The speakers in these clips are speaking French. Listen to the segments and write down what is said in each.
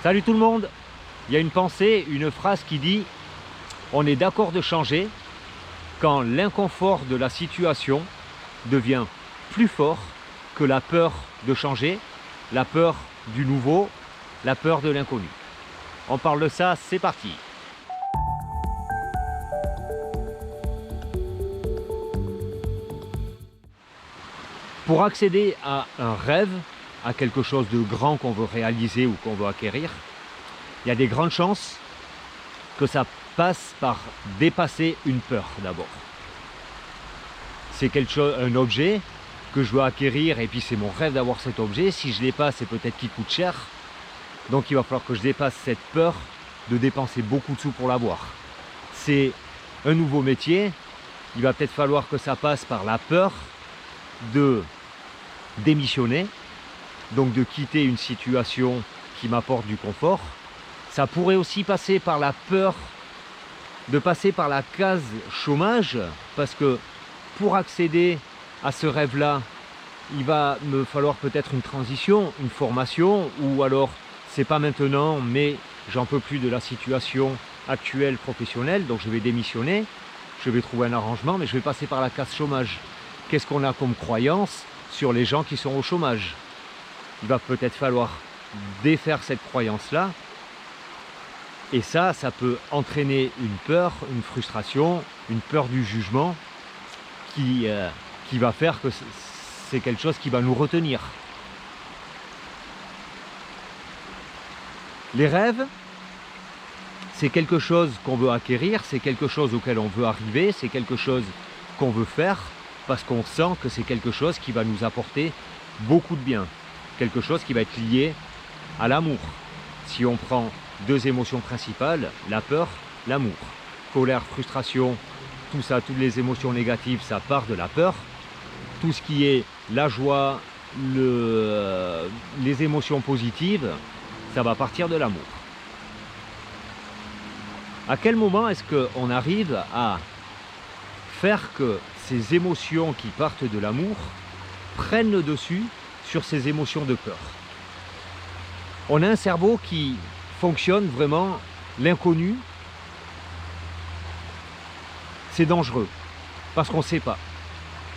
Salut tout le monde. Il y a une pensée, une phrase qui dit « On est d'accord de changer quand l'inconfort de la situation devient plus fort que la peur de changer, la peur du nouveau, la peur de l'inconnu. » On parle de ça, c'est parti. Pour accéder à un rêve, à quelque chose de grand qu'on veut réaliser ou qu'on veut acquérir, il y a des grandes chances que ça passe par dépasser une peur d'abord. C'est quelque chose, un objet que je veux acquérir et puis c'est mon rêve d'avoir cet objet. Si je l'ai pas, c'est peut-être qu'il coûte cher. Donc il va falloir que je dépasse cette peur de dépenser beaucoup de sous pour l'avoir. C'est un nouveau métier. Il va peut-être falloir que ça passe par la peur de démissionner, donc de quitter une situation qui m'apporte du confort. Ça pourrait aussi passer par la peur de passer par la case chômage, parce que pour accéder à ce rêve-là, il va me falloir peut-être une transition, une formation, ou alors c'est pas maintenant, mais j'en peux plus de la situation actuelle professionnelle, donc je vais démissionner, je vais trouver un arrangement, mais je vais passer par la case chômage. Qu'est-ce qu'on a comme croyance sur les gens qui sont au chômage? Il va peut-être falloir défaire cette croyance-là. Et ça peut entraîner une peur, une frustration, une peur du jugement qui va faire que c'est quelque chose qui va nous retenir. Les rêves, c'est quelque chose qu'on veut acquérir, c'est quelque chose auquel on veut arriver, c'est quelque chose qu'on veut faire parce qu'on sent que c'est quelque chose qui va nous apporter beaucoup de bien. Quelque chose qui va être lié à l'amour. Si on prend deux émotions principales, la peur, l'amour. Colère, frustration, tout ça, toutes les émotions négatives, ça part de la peur. Tout ce qui est la joie, les émotions positives, ça va partir de l'amour. À quel moment est-ce qu'on arrive à faire que ces émotions qui partent de l'amour prennent le dessus sur ces émotions de peur? On a un cerveau qui fonctionne vraiment, l'inconnu, c'est dangereux, parce qu'on ne sait pas.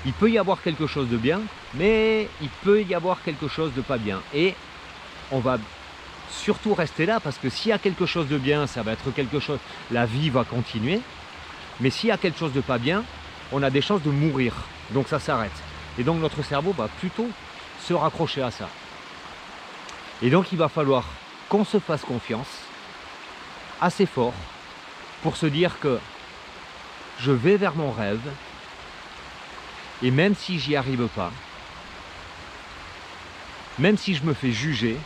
Il peut y avoir quelque chose de bien, mais il peut y avoir quelque chose de pas bien. Et on va surtout rester là, parce que s'il y a quelque chose de bien, ça va être quelque chose, la vie va continuer. Mais s'il y a quelque chose de pas bien, on a des chances de mourir, donc ça s'arrête. Et donc notre cerveau va plutôt se raccrocher à ça. Et donc il va falloir qu'on se fasse confiance assez fort pour se dire que je vais vers mon rêve et même si j'y arrive pas, même si je me fais juger,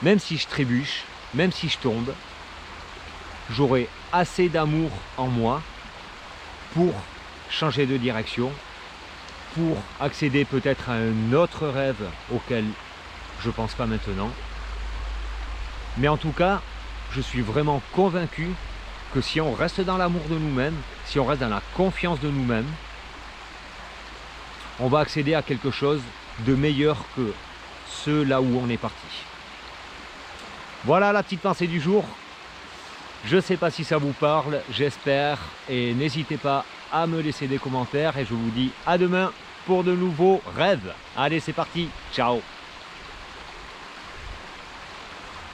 même si je trébuche, même si je tombe, j'aurai assez d'amour en moi pour changer de direction, pour accéder peut-être à un autre rêve auquel je ne pense pas maintenant. Mais en tout cas, je suis vraiment convaincu que si on reste dans l'amour de nous-mêmes, si on reste dans la confiance de nous-mêmes, on va accéder à quelque chose de meilleur que ce là où on est parti. Voilà la petite pensée du jour. Je ne sais pas si ça vous parle, j'espère, et n'hésitez pas à me laisser des commentaires et je vous dis à demain pour de nouveaux rêves. Allez, c'est parti, ciao!